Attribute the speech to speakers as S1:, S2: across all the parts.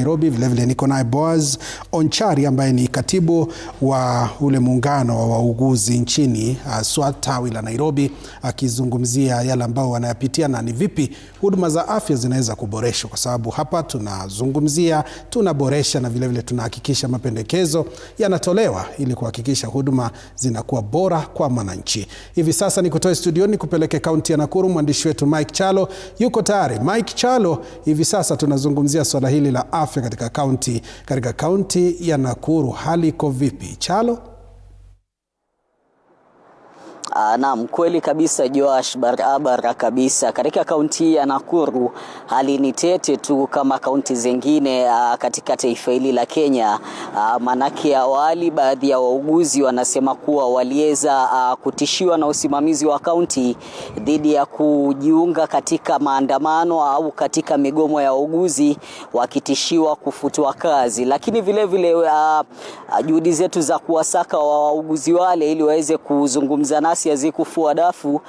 S1: Nairobi. Vilevile niko naye Boaz Onchari ambaye ni katibu wa ule muungano wa wauguzi nchini SWAT tawi la Nairobi, akizungumzia yale ambao wanayapitia na ni vipi huduma za afya zinaweza kuboreshwa, kwa sababu hapa tunazungumzia, tunaboresha na vilevile tunahakikisha mapendekezo yanatolewa ili kuhakikisha huduma zinakuwa bora kwa wananchi. Hivi sasa nikutoe studioni kupeleke kaunti ya Nakuru. Mwandishi wetu Mike Chalo yuko tayari. Mike Chalo, hivi sasa tunazungumzia swala hili la afya katika kaunti ya Nakuru. Hali iko vipi, Chalo?
S2: Naam, kweli kabisa Joash, barabara kabisa. Katika kaunti ya Nakuru hali ni tete tu kama kaunti zingine katika taifa hili la Kenya. Manake awali baadhi ya wauguzi wanasema kuwa waliweza kutishiwa na usimamizi wa kaunti dhidi ya kujiunga katika maandamano au katika migomo ya wauguzi, wakitishiwa kufutwa kazi. Lakini vile vile juhudi zetu za kuwasaka wauguzi wale ili waweze kuzungumza nasi hazikufua dafu,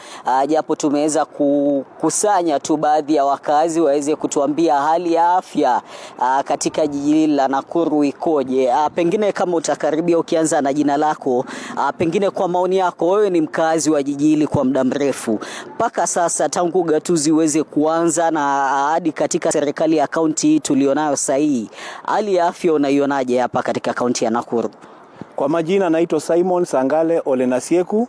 S2: japo tumeweza kukusanya tu baadhi ya wakazi waweze kutuambia hali ya afya katika jiji la Nakuru ikoje. Pengine kama utakaribia ukianza na jina lako, pengine kwa maoni yako, wewe ni mkazi wa jiji hili kwa muda mrefu. Mpaka sasa tangu gatuzi uweze kuanza na hadi katika serikali ya kaunti tulionayo sasa hii, hali ya afya unaionaje hapa katika kaunti ya Nakuru?
S3: Kwa majina naitwa Simon Sangale Olenasieku,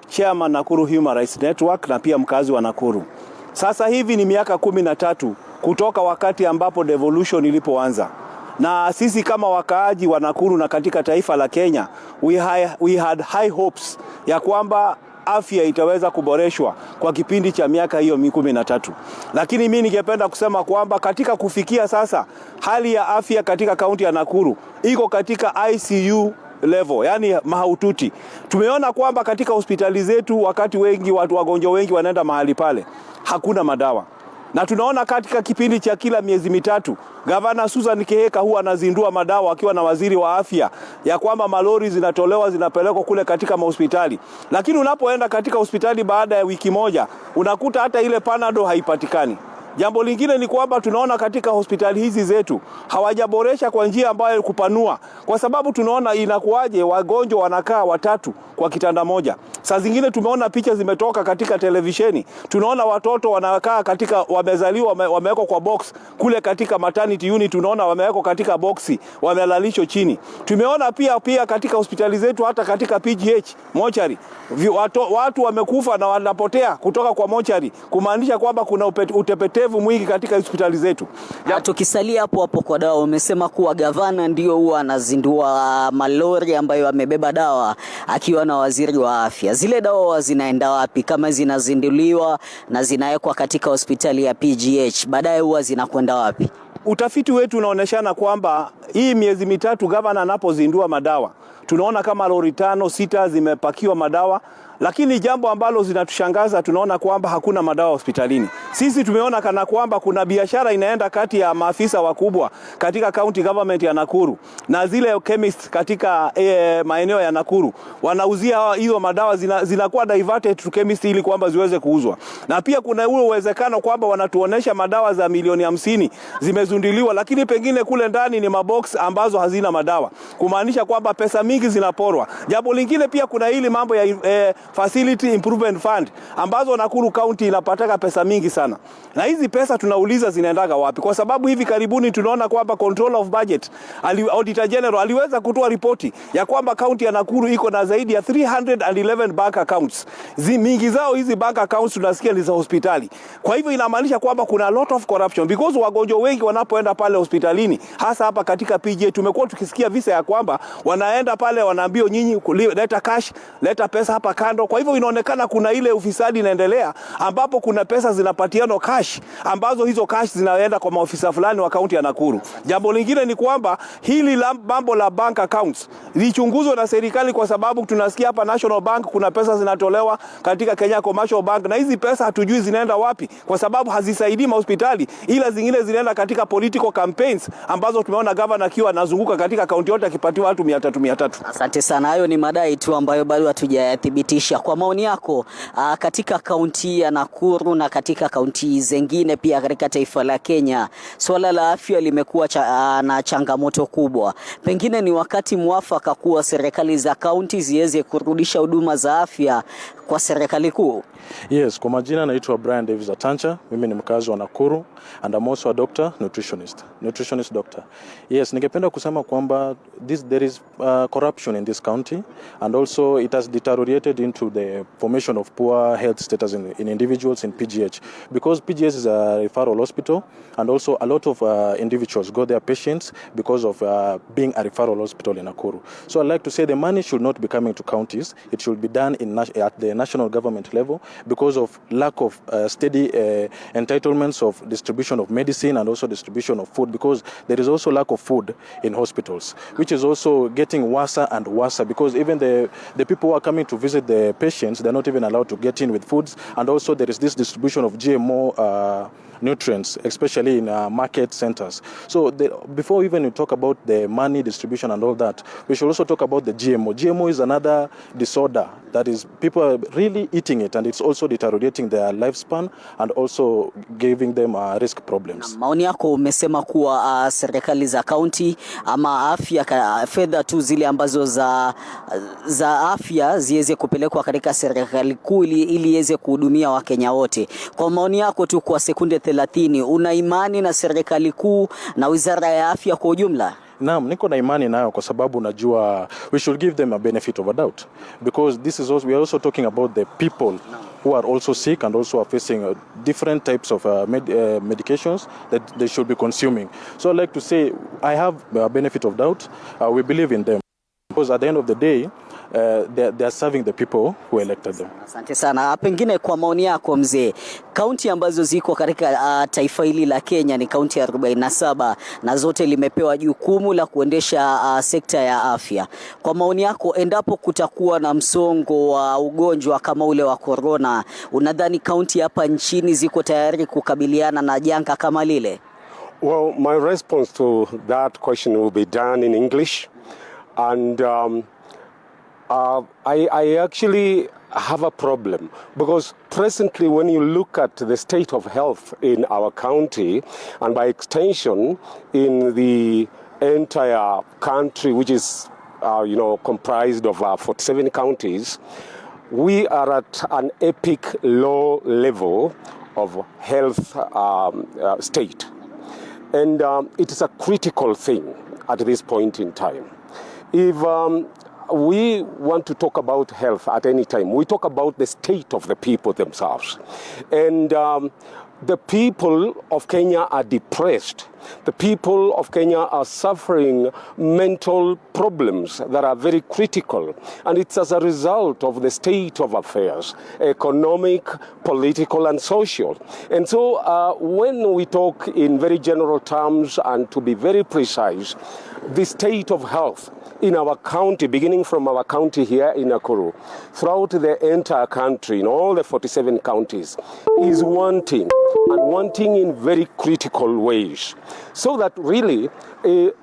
S3: Chairman Nakuru Human Rights Network na pia mkazi wa Nakuru. Sasa hivi ni miaka 13 kutoka wakati ambapo devolution ilipoanza. Na sisi kama wakaaji wa Nakuru na katika taifa la Kenya, we had high hopes ya kwamba afya itaweza kuboreshwa kwa kipindi cha miaka hiyo 13. Lakini mimi ningependa kusema kwamba katika kufikia sasa, hali ya afya katika kaunti ya Nakuru iko katika ICU level, yani mahututi. Tumeona kwamba katika hospitali zetu wakati wagonjwa wengi wanaenda mahali pale, hakuna madawa. Na tunaona katika kipindi cha kila miezi mitatu, Gavana Susan Kihika huwa anazindua madawa akiwa na waziri wa afya, ya kwamba malori zinatolewa zinapelekwa kule katika mahospitali. Lakini unapoenda katika hospitali baada ya wiki moja, unakuta hata ile Panadol haipatikani. Jambo lingine ni kwamba tunaona katika hospitali hizi zetu hawajaboresha kwa njia ambayo kupanua, kwa sababu tunaona inakuaje wagonjwa wanakaa 3 kwa kitanda moja. Saa zingine tumeona picha zimetoka katika televisheni, tunaona watoto wanakaa katika, wamezaliwa wamewekwa kwa box kule katika maternity unit, tunaona wamewekwa katika boxi, wamelalishwa chini. Tumeona pia katika hospitali zetu, hata katika PGH mochari, watu wamekufa na wanapotea kutoka kwa mochari, kumaanisha kwamba kuna utepetevu mwingi katika hospitali zetu.
S2: Tukisalia hapo kwa dawa, umesema kuwa gavana ndio huwa anazindua malori ambayo amebeba dawa akiwa na waziri wa afya. Zile dawa zinaenda wapi kama zinazinduliwa na zinawekwa katika hospitali ya PGH? Baadaye huwa zinakwenda wapi?
S3: Utafiti wetu unaonyeshana kwamba hii miezi mitatu gavana anapozindua madawa, tunaona kama lori 5-6 zimepakiwa madawa. Lakini jambo ambalo zinatushangaza, tunaona kwamba hakuna madawa hospitalini. Sisi tumeona kana kwamba kuna biashara inaenda kati ya maafisa wakubwa katika county government ya Nakuru na zile chemist katika maeneo ya Nakuru. Wanauzia hizo madawa, zinakuwa diverted to chemist ili kwamba ziweze kuuzwa. Na pia kuna ule uwezekano kwamba wanatuonesha madawa za milioni 50 zimezunduliwa, lakini pengine kule ndani ni mabox ambazo hazina madawa, kumaanisha kwamba pesa mingi zinaporwa. Jambo lingine pia kuna hili mambo ya Facility Improvement Fund ambazo Nakuru County inapataka pesa mingi sana. Na hizi pesa tunauliza zinaendaga wapi? Kwa sababu hivi karibuni tunaona kwamba Control of Budget, Auditor General aliweza kutoa ripoti ya kwamba county ya Nakuru iko na zaidi ya 311 bank accounts. Mingi zao hizi bank accounts tunasikia ni za hospitali. Kwa hivyo inamaanisha kwamba kuna a lot of corruption, because wagonjwa wengi wanapoenda pale hospitalini, hasa hapa katika PJ, tumekuwa tukisikia visa ya kwamba wanaenda pale wanaambiwa nyinyi leta cash, leta pesa hapa kando. Kwa hivyo inaonekana kuna ile ufisadi inaendelea, ambapo kuna pesa zinapatiano cash, ambazo hizo cash zinaenda kwa maofisa fulani wa kaunti ya Nakuru. Jambo lingine ni kwamba hili mambo la bank accounts lichunguzwe na serikali, kwa sababu tunasikia hapa National Bank kuna pesa zinatolewa katika Kenya Commercial Bank, na hizi pesa hatujui zinaenda wapi, kwa sababu hazisaidii hospitali, ila zingine zinaenda katika political campaigns ambazo tumeona governor akiwa anazunguka katika kaunti yote akipatiwa watu 300.
S2: Asante sana, hayo ni madai tu ambayo bado hatujayathibitisha. kutisha. Kwa maoni yako, katika kaunti ya Nakuru na katika kaunti zingine pia katika taifa la Kenya, swala la afya limekuwa na changamoto kubwa. Pengine ni wakati mwafaka kuwa serikali za kaunti ziweze kurudisha huduma za afya kwa serikali kuu.
S4: Yes, kwa majina naitwa Brian Davis Atancha. Mimi ni mkazi wa Nakuru and I'm also a doctor, nutritionist doctor. Yes, ningependa kusema kwamba there is corruption in this county, and also it has deteriorated into the formation of poor health status in individuals in PGH, because PGH is a referral hospital, and also a lot of individuals go there, patients, because of being a referral hospital in Nakuru. So I'd like to say the money should not be coming to counties. It should be done at the national government level, because of lack of steady entitlements of distribution of medicine and also distribution of food, because there is also lack of food in hospitals, which is also getting worse and worse, because even the people who are coming to visit the patients, they're not even allowed to get in with foods. And also there is this distribution of GMO nutrients, especially in market centers. So before even we talk about the money distribution and all that, we should also talk about the GMO. GMO is another disorder that is, people are really eating it, and it's also deteriorating their lifespan and also giving them risk problems.
S2: Maoni yako, umesema kuwa serikali za kaunti ama afya, fedha tu zile ambazo za afya ziweze kupelekwa katika serikali kuu ili iweze kuhudumia Wakenya wote. Kwa maoni yako tu kwa sekunde 30, una imani na serikali kuu na wizara ya afya kwa ujumla?
S4: Naam, niko na imani nayo kwa sababu najua we should give them a benefit of a doubt, because this is also, we are also talking about the people who are also sick and also are facing different types of medications that they should be consuming. So I'd like to say I have a benefit of doubt. We believe in them, because at the end of the day they are serving the people who elected them.
S2: Asante sana. Pengine kwa maoni yako mzee, kaunti ambazo ziko katika taifa hili la Kenya ni kaunti 47 na zote limepewa jukumu la kuendesha sekta ya afya. Kwa maoni yako, endapo kutakuwa na msongo wa ugonjwa kama ule wa corona, unadhani kaunti hapa nchini ziko tayari kukabiliana na janga kama lile?
S5: Well, my response to that question will be done in English, and I actually have a problem, because presently when you look at the state of health in our county, and by extension in the entire country, which is comprised of 47 counties, we are at an epic low level of health state. And it is a critical thing at this point in time. If we want to talk about health at any time, we talk about the state of the people themselves. And the people of Kenya are depressed. The people of Kenya are suffering mental problems that are very critical. And it's as a result of the state of affairs, economic, political, and social. And so when we talk in very general terms, and to be very precise, the state of health in our county, beginning from our county here in Nakuru, throughout the entire country, in all the 47 counties, is wanting, and wanting in very critical ways. So that really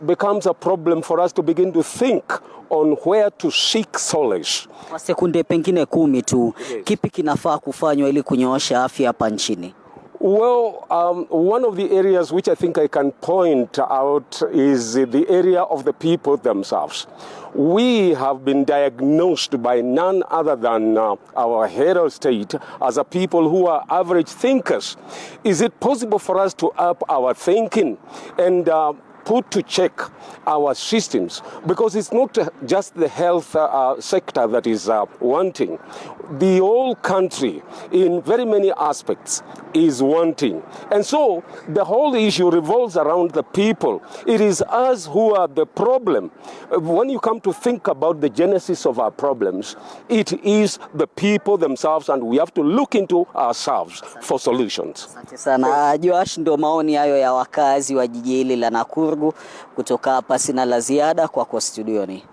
S5: becomes a problem for us to begin to think on where to seek solace.
S2: Kwa sekunde pengine 10 tu, kipi kinafaa kufanywa ili kunyoosha afya hapa nchini?
S5: Well, one of the areas which I think I can point out is the area of the people themselves. We have been diagnosed by none other than our head of state as a people who are average thinkers. Is it possible for us to up our thinking and put to check our systems? Because it's not just the health sector that is wanting. The whole country, in very many aspects, is wanting. And so the whole issue revolves around the people. It is us who are the problem. When you come to think about the genesis of our problems, it is the people themselves, and we have to look into ourselves for solutions.
S2: Asante sana. Joash, ndo maoni hayo ya wakazi wa jiji hili la Nakuru. Kutoka hapa sina la ziada kwa studioni.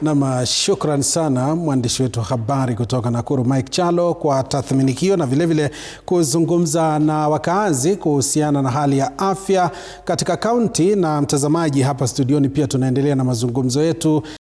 S1: Na shukran sana mwandishi wetu habari kutoka Nakuru Mike Chalo kwa tathmini hiyo, na vile vile kuzungumza na wakazi kuhusiana na hali ya afya katika kaunti. Na mtazamaji, hapa studioni pia tunaendelea na mazungumzo yetu